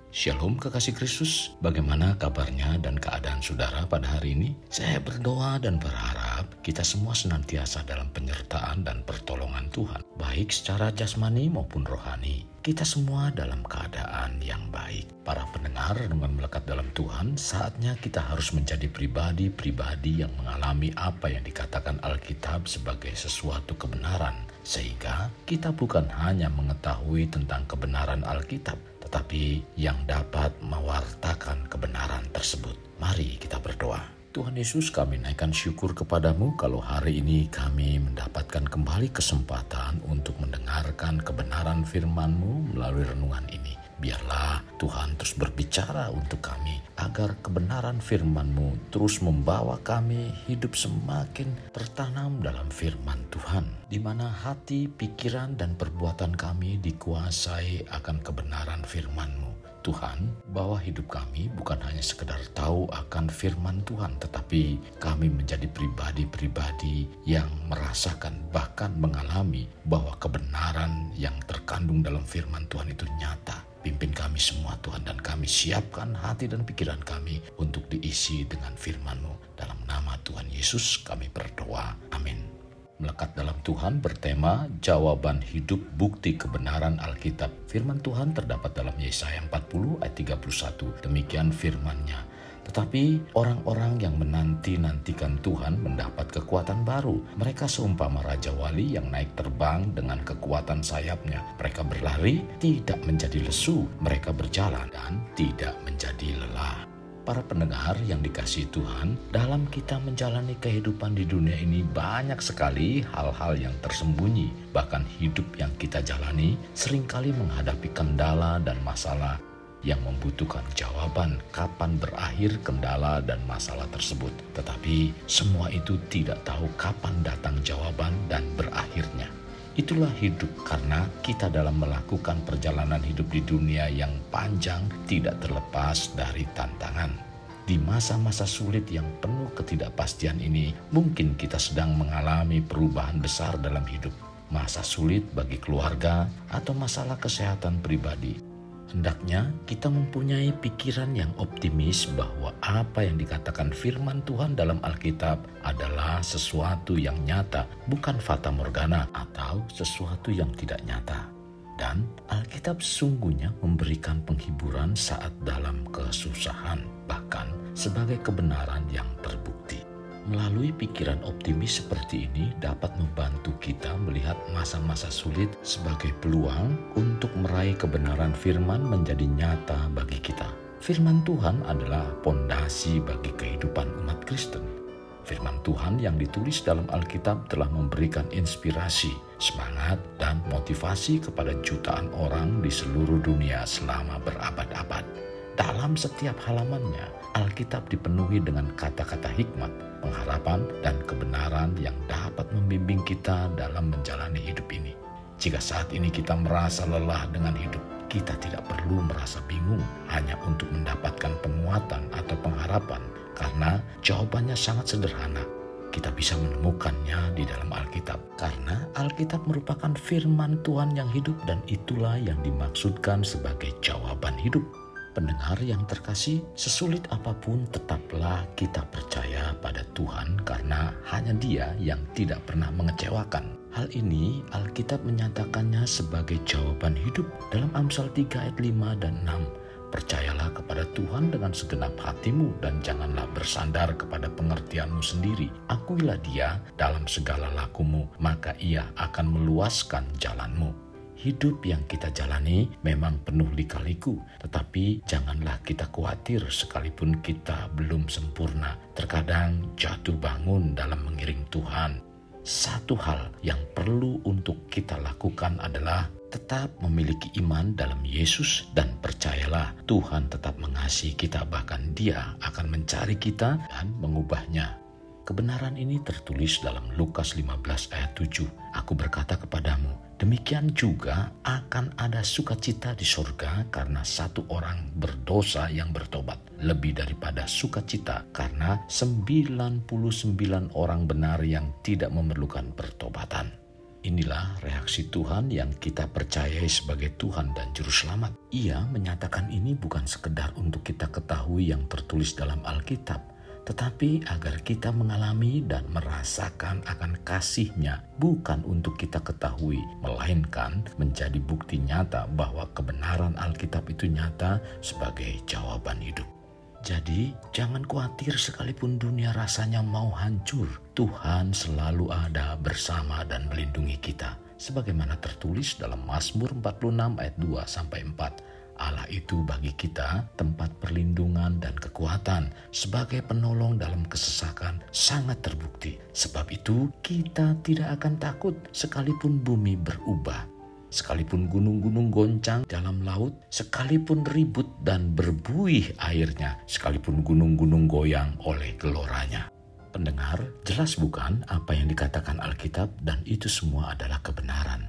Shalom kekasih Kristus, bagaimana kabarnya dan keadaan saudara pada hari ini? Saya berdoa dan berharap kita semua senantiasa dalam penyertaan dan pertolongan Tuhan, baik secara jasmani maupun rohani. Kita semua dalam keadaan yang baik. Para pendengar dengan melekat dalam Tuhan, saatnya kita harus menjadi pribadi-pribadi yang mengalami apa yang dikatakan Alkitab sebagai sesuatu kebenaran, sehingga kita bukan hanya mengetahui tentang kebenaran Alkitab, tetapi yang dapat mewartakan kebenaran tersebut. Mari kita berdoa. Tuhan Yesus, kami naikkan syukur kepadamu kalau hari ini kami mendapatkan kembali kesempatan untuk mendengarkan kebenaran firman-Mu melalui renungan ini. Biarlah Tuhan terus berbicara untuk kami agar kebenaran firman-Mu terus membawa kami hidup semakin tertanam dalam firman Tuhan, di mana hati, pikiran, dan perbuatan kami dikuasai akan kebenaran firman-Mu. Tuhan, bawa hidup kami bukan hanya sekedar tahu akan firman Tuhan, tetapi kami menjadi pribadi-pribadi yang merasakan bahkan mengalami bahwa kebenaran yang terkandung dalam firman Tuhan itu nyata. Pimpin kami semua Tuhan, dan kami siapkan hati dan pikiran kami untuk diisi dengan firman-Mu. Dalam nama Tuhan Yesus kami berdoa. Amin. Melekat dalam Tuhan bertema jawaban hidup bukti kebenaran Alkitab. Firman Tuhan terdapat dalam Yesaya 40 ayat 31. Demikian firman-Nya. Tetapi orang-orang yang menanti-nantikan Tuhan mendapat kekuatan baru. Mereka seumpama Raja Wali yang naik terbang dengan kekuatan sayapnya. Mereka berlari, tidak menjadi lesu. Mereka berjalan dan tidak menjadi lelah. Para pendengar yang dikasihi Tuhan, dalam kita menjalani kehidupan di dunia ini banyak sekali hal-hal yang tersembunyi. Bahkan hidup yang kita jalani seringkali menghadapi kendala dan masalah yang membutuhkan jawaban kapan berakhir kendala dan masalah tersebut. Tetapi semua itu tidak tahu kapan datang jawaban dan berakhirnya. Itulah hidup, karena kita dalam melakukan perjalanan hidup di dunia yang panjang tidak terlepas dari tantangan. Di masa-masa sulit yang penuh ketidakpastian ini, mungkin kita sedang mengalami perubahan besar dalam hidup. Masa sulit bagi keluarga atau masalah kesehatan pribadi. Hendaknya kita mempunyai pikiran yang optimis bahwa apa yang dikatakan firman Tuhan dalam Alkitab adalah sesuatu yang nyata, bukan fata morgana atau sesuatu yang tidak nyata. Dan Alkitab sesungguhnya memberikan penghiburan saat dalam kesusahan, bahkan sebagai kebenaran yang terbukti. Melalui pikiran optimis seperti ini dapat membantu kita melihat masa-masa sulit sebagai peluang untuk meraih kebenaran firman menjadi nyata bagi kita. Firman Tuhan adalah pondasi bagi kehidupan umat Kristen. Firman Tuhan yang ditulis dalam Alkitab telah memberikan inspirasi, semangat, dan motivasi kepada jutaan orang di seluruh dunia selama berabad-abad. Dalam setiap halamannya, Alkitab dipenuhi dengan kata-kata hikmat, pengharapan, dan kebenaran yang dapat membimbing kita dalam menjalani hidup ini. Jika saat ini kita merasa lelah dengan hidup, kita tidak perlu merasa bingung hanya untuk mendapatkan penguatan atau pengharapan, karena jawabannya sangat sederhana. Kita bisa menemukannya di dalam Alkitab, karena Alkitab merupakan firman Tuhan yang hidup, dan itulah yang dimaksudkan sebagai jawaban hidup. Pendengar yang terkasih, sesulit apapun tetaplah kita percaya pada Tuhan, karena hanya Dia yang tidak pernah mengecewakan. Hal ini Alkitab menyatakannya sebagai jawaban hidup dalam Amsal 3 ayat 5 dan 6. Percayalah kepada Tuhan dengan segenap hatimu dan janganlah bersandar kepada pengertianmu sendiri. Akuilah Dia dalam segala lakumu, maka Ia akan meluaskan jalanmu. Hidup yang kita jalani memang penuh lika-liku, tetapi janganlah kita khawatir sekalipun kita belum sempurna. Terkadang jatuh bangun dalam mengiring Tuhan. Satu hal yang perlu untuk kita lakukan adalah tetap memiliki iman dalam Yesus, dan percayalah Tuhan tetap mengasihi kita, bahkan Dia akan mencari kita dan mengubahnya. Kebenaran ini tertulis dalam Lukas 15 ayat 7. Aku berkata kepadamu, demikian juga akan ada sukacita di surga karena satu orang berdosa yang bertobat, lebih daripada sukacita karena 99 orang benar yang tidak memerlukan pertobatan. Inilah reaksi Tuhan yang kita percayai sebagai Tuhan dan Juru Selamat. Ia menyatakan ini bukan sekedar untuk kita ketahui yang tertulis dalam Alkitab, tetapi agar kita mengalami dan merasakan akan kasih-Nya, bukan untuk kita ketahui, melainkan menjadi bukti nyata bahwa kebenaran Alkitab itu nyata sebagai jawaban hidup. Jadi jangan khawatir sekalipun dunia rasanya mau hancur, Tuhan selalu ada bersama dan melindungi kita. Sebagaimana tertulis dalam Mazmur 46 ayat 2-4. Allah itu bagi kita tempat perlindungan dan kekuatan, sebagai penolong dalam kesesakan sangat terbukti. Sebab itu kita tidak akan takut sekalipun bumi berubah, sekalipun gunung-gunung goncang dalam laut, sekalipun ribut dan berbuih airnya, sekalipun gunung-gunung goyang oleh geloranya. Pendengar, jelas bukan apa yang dikatakan Alkitab, dan itu semua adalah kebenaran.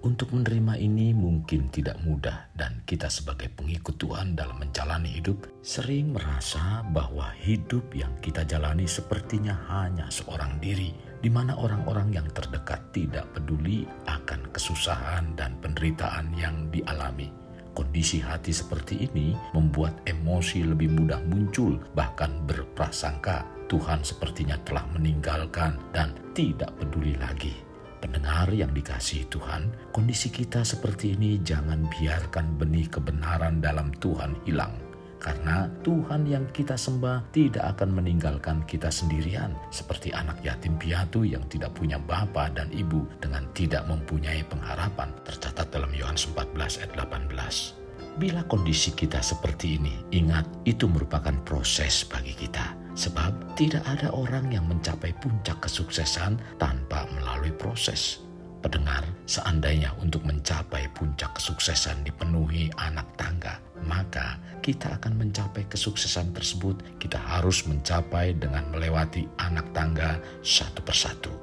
Untuk menerima ini mungkin tidak mudah, dan kita sebagai pengikut Tuhan dalam menjalani hidup sering merasa bahwa hidup yang kita jalani sepertinya hanya seorang diri, di mana orang-orang yang terdekat tidak peduli akan kesusahan dan penderitaan yang dialami. Kondisi hati seperti ini membuat emosi lebih mudah muncul, bahkan berprasangka Tuhan sepertinya telah meninggalkan dan tidak peduli lagi. Pendengar yang dikasihi Tuhan, kondisi kita seperti ini jangan biarkan benih kebenaran dalam Tuhan hilang. Karena Tuhan yang kita sembah tidak akan meninggalkan kita sendirian, seperti anak yatim piatu yang tidak punya bapa dan ibu dengan tidak mempunyai pengharapan, tercatat dalam Yohanes 14 ayat 18. Bila kondisi kita seperti ini, ingat itu merupakan proses bagi kita. Sebab tidak ada orang yang mencapai puncak kesuksesan tanpa melalui proses. Pendengar, seandainya untuk mencapai puncak kesuksesan dipenuhi anak tangga, maka kita akan mencapai kesuksesan tersebut. Kita harus mencapai dengan melewati anak tangga satu persatu.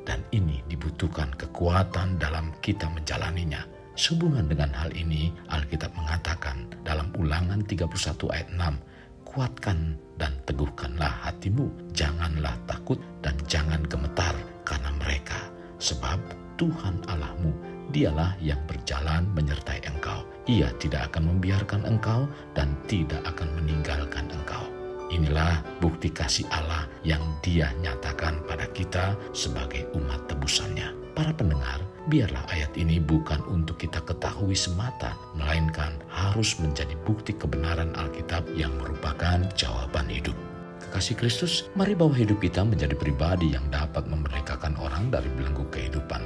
Dan ini dibutuhkan kekuatan dalam kita menjalaninya. Sehubungan dengan hal ini, Alkitab mengatakan dalam Ulangan 31 ayat 6, kuatkan dan teguhkanlah hatimu, janganlah takut dan jangan gemetar karena mereka. Sebab Tuhan Allahmu, dialah yang berjalan menyertai engkau. Ia tidak akan membiarkan engkau dan tidak akan meninggalkan engkau. Inilah bukti kasih Allah yang Dia nyatakan pada kita sebagai umat tebusannya. Para pendengar, biarlah ayat ini bukan untuk kita ketahui semata, melainkan harus menjadi bukti kebenaran Alkitab yang merupakan jawaban hidup. Kekasih Kristus, mari bawa hidup kita menjadi pribadi yang dapat memerdekakan orang dari belenggu kehidupan.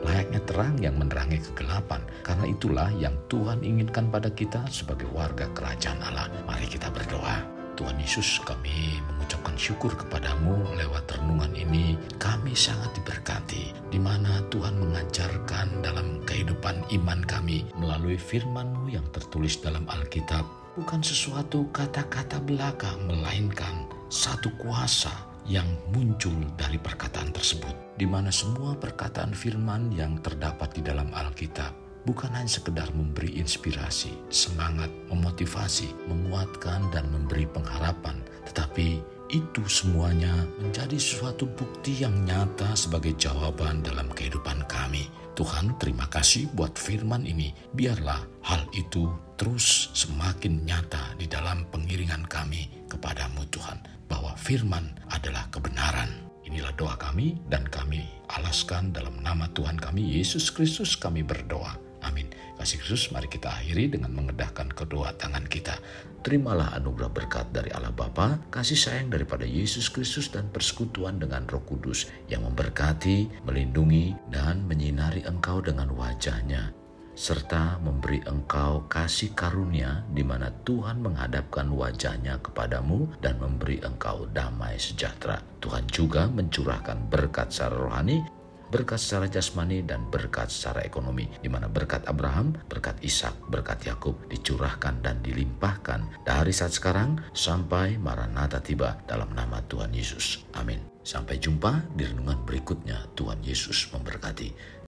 Layaknya terang yang menerangi kegelapan, karena itulah yang Tuhan inginkan pada kita sebagai warga kerajaan Allah. Mari kita berdoa. Tuhan Yesus, kami mengucapkan syukur kepadamu lewat renungan ini. Kami sangat diberkati, di mana Tuhan mengajarkan dalam kehidupan iman kami melalui firman-Mu yang tertulis dalam Alkitab. Bukan sesuatu kata-kata belaka, melainkan satu kuasa yang muncul dari perkataan tersebut, di mana semua perkataan firman yang terdapat di dalam Alkitab bukan hanya sekedar memberi inspirasi, semangat, memotivasi, menguatkan, dan memberi pengharapan, tetapi itu semuanya menjadi suatu bukti yang nyata sebagai jawaban dalam kehidupan kami. Tuhan, terima kasih buat firman ini. Biarlah hal itu terus semakin nyata di dalam pengiringan kami kepadamu Tuhan, bahwa firman adalah kebenaran. Inilah doa kami, dan kami alaskan dalam nama Tuhan kami Yesus Kristus kami berdoa. Amin. Kasih Kristus, mari kita akhiri dengan mengedahkan kedua tangan kita. Terimalah anugerah berkat dari Allah Bapa, kasih sayang daripada Yesus Kristus, dan persekutuan dengan Roh Kudus yang memberkati, melindungi, dan menyinari engkau dengan wajah-Nya, serta memberi engkau kasih karunia di mana Tuhan menghadapkan wajah-Nya kepadamu dan memberi engkau damai sejahtera. Tuhan juga mencurahkan berkat secara rohani, berkat secara jasmani, dan berkat secara ekonomi, di mana berkat Abraham, berkat Ishak, berkat Yakub dicurahkan dan dilimpahkan dari saat sekarang sampai Maranatha tiba, dalam nama Tuhan Yesus. Amin. Sampai jumpa di renungan berikutnya. Tuhan Yesus memberkati.